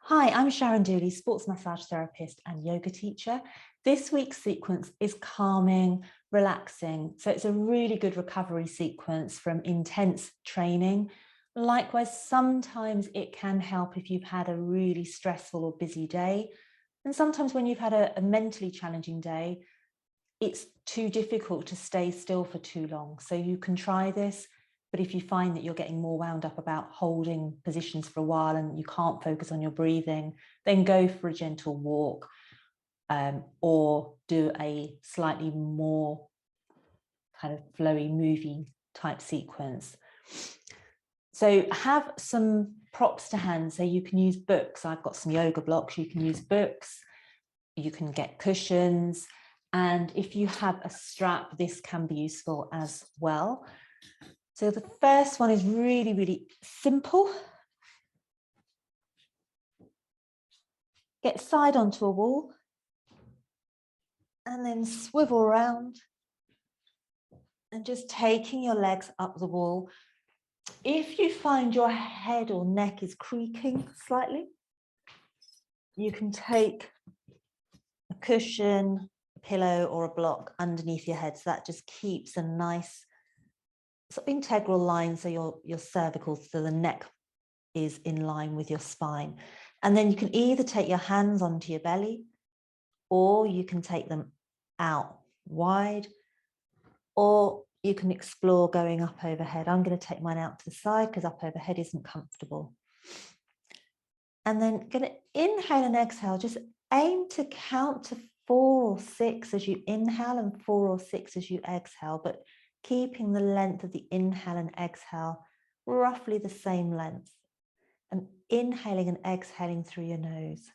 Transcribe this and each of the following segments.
Hi, I'm Sharon Dooley, sports massage therapist and yoga teacher. This week's sequence is calming, relaxing. So it's a really good recovery sequence from intense training. Likewise, sometimes it can help if you've had a really stressful or busy day. And sometimes when you've had a mentally challenging day, it's too difficult to stay still for too long. So you can try this. But if you find that you're getting more wound up about holding positions for a while and you can't focus on your breathing, then go for a gentle walk or do a slightly more kind of flowy, movie type sequence. So have some props to hand. So you can use books. I've got some yoga blocks. You can use books. You can get cushions. And if you have a strap, this can be useful as well. So the first one is really, really simple. Get side onto a wall and then swivel around and just taking your legs up the wall. If you find your head or neck is creaking slightly, you can take a cushion, a pillow or a block underneath your head. So that just keeps a nice sort of integral line, so your cervical, so the neck is in line with your spine. And then you can either take your hands onto your belly, or you can take them out wide, or you can explore going up overhead. I'm going to take mine out to the side because up overhead isn't comfortable. And then going to inhale and exhale. Just aim to count to 4 or 6 as you inhale and 4 or 6 as you exhale, but keeping the length of the inhale and exhale roughly the same length. And inhaling and exhaling through your nose.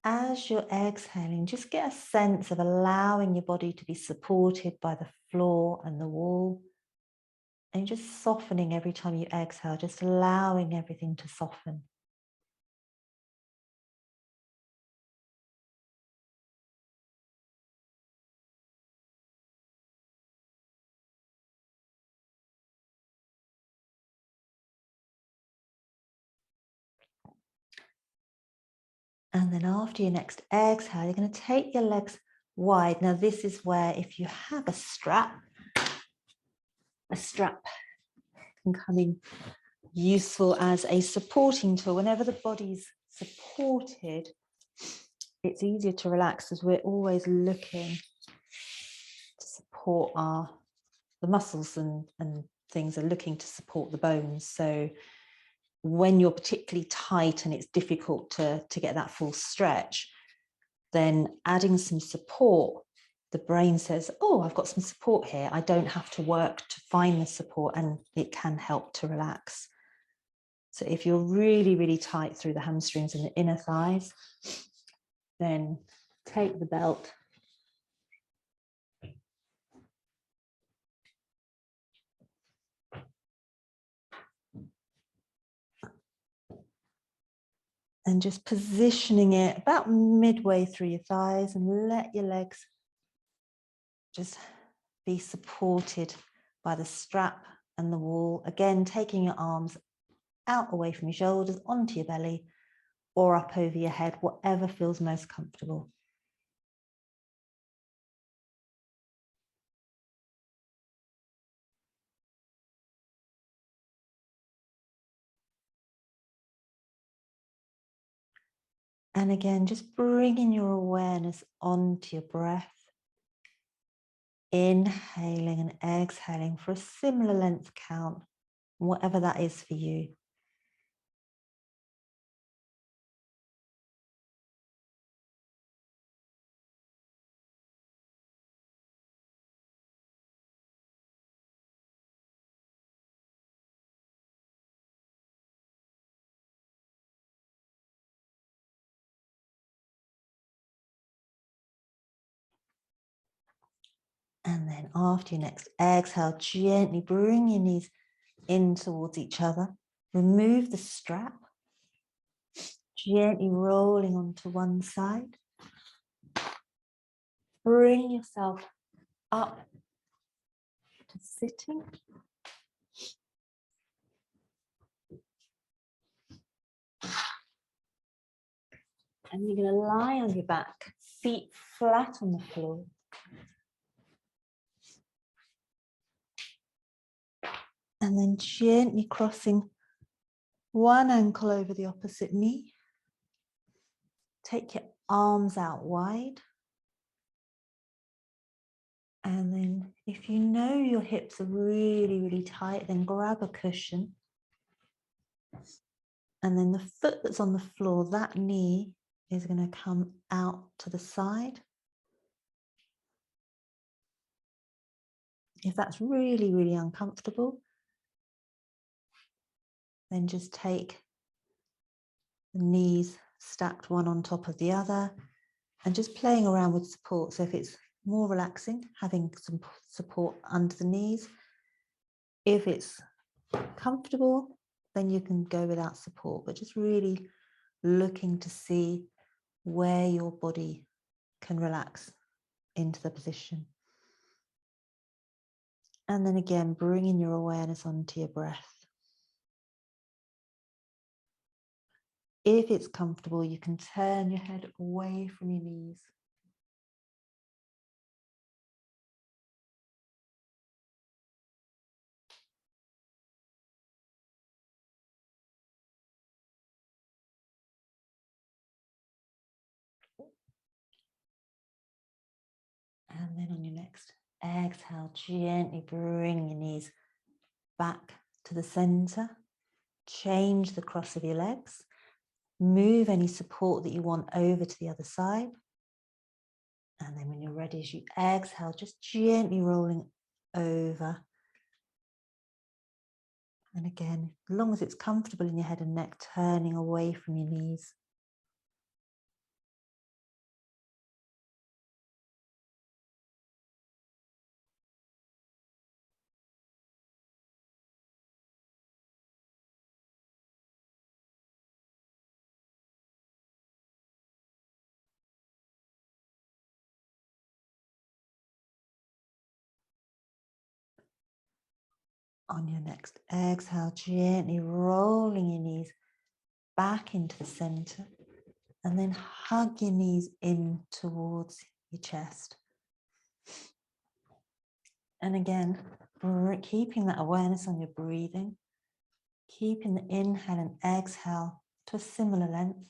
As you're exhaling, just get a sense of allowing your body to be supported by the floor and the wall. And just softening every time you exhale, just allowing everything to soften. And then after your next exhale, you're going to take your legs wide. Now, this is where if you have a strap can come in useful as a supporting tool. Whenever the body's supported, it's easier to relax as we're always looking to support the muscles and things are looking to support the bones. So when you're particularly tight and it's difficult to get that full stretch, then adding some support, the brain says, oh, I've got some support here. I don't have to work to find the support, and it can help to relax. So if you're really, really tight through the hamstrings and the inner thighs, then take the belt and just positioning it about midway through your thighs, and let your legs just be supported by the strap and the wall. Again, taking your arms out away from your shoulders, onto your belly, or up over your head, whatever feels most comfortable. And again, just bringing your awareness onto your breath. Inhaling and exhaling for a similar length count, whatever that is for you. And then after your next exhale, gently bring your knees in towards each other. Remove the strap. Gently rolling onto one side. Bring yourself up to sitting. And you're going to lie on your back, feet flat on the floor. And then gently crossing one ankle over the opposite knee. Take your arms out wide. And then if you know your hips are really, really tight, then grab a cushion. And then the foot that's on the floor, that knee is going to come out to the side. If that's really, really uncomfortable, then just take the knees stacked one on top of the other and just playing around with support. So if it's more relaxing, having some support under the knees. If it's comfortable, then you can go without support, but just really looking to see where your body can relax into the position. And then again, bringing your awareness onto your breath. If it's comfortable, you can turn your head away from your knees. And then on your next exhale, gently bring your knees back to the center. Change the cross of your legs. Move any support that you want over to the other side. And then when you're ready, as you exhale, just gently rolling over. And again, as long as it's comfortable in your head and neck, turning away from your knees. On your next exhale, gently rolling your knees back into the center and then hug your knees in towards your chest. And again, keeping that awareness on your breathing, keeping the inhale and exhale to a similar length.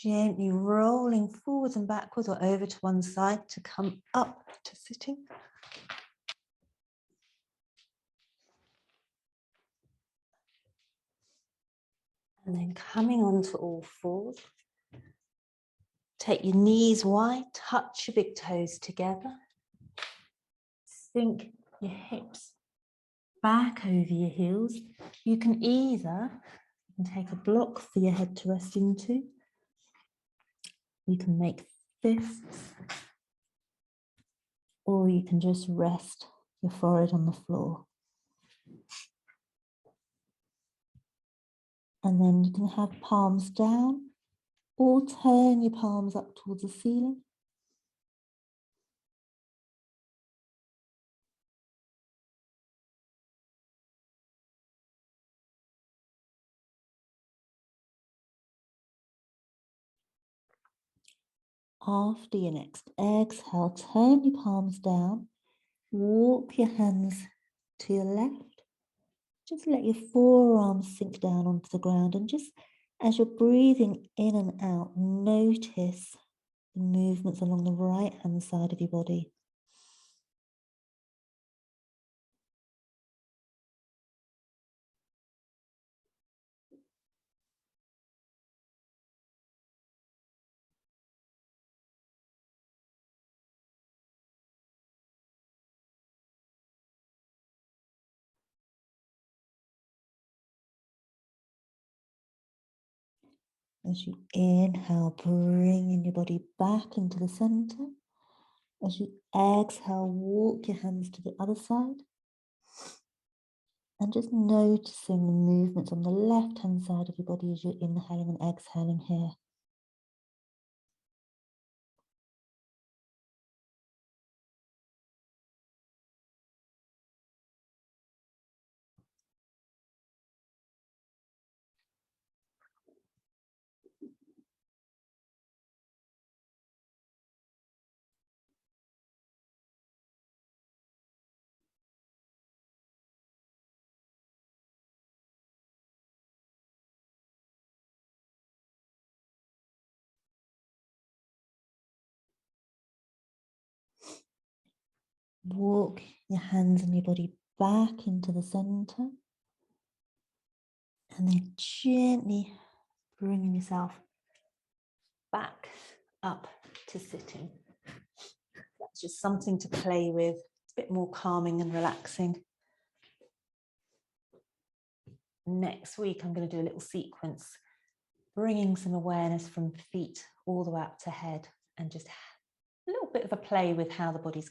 Gently rolling forwards and backwards or over to one side to come up to sitting. And then coming onto all fours. Take your knees wide, touch your big toes together. Sink your hips back over your heels. You can either take a block for your head to rest into. You can make fists, or you can just rest your forehead on the floor. And then you can have palms down or turn your palms up towards the ceiling. After your next exhale, turn your palms down, walk your hands to your left. Just let your forearms sink down onto the ground and just as you're breathing in and out, notice the movements along the right hand side of your body. As you inhale, bringing your body back into the center. As you exhale, walk your hands to the other side. And just noticing the movements on the left-hand side of your body as you're inhaling and exhaling here. Walk your hands and your body back into the center. And then gently bringing yourself back up to sitting. That's just something to play with. It's a bit more calming and relaxing. Next week, I'm going to do a little sequence, bringing some awareness from feet all the way up to head, and just a little bit of a play with how the body's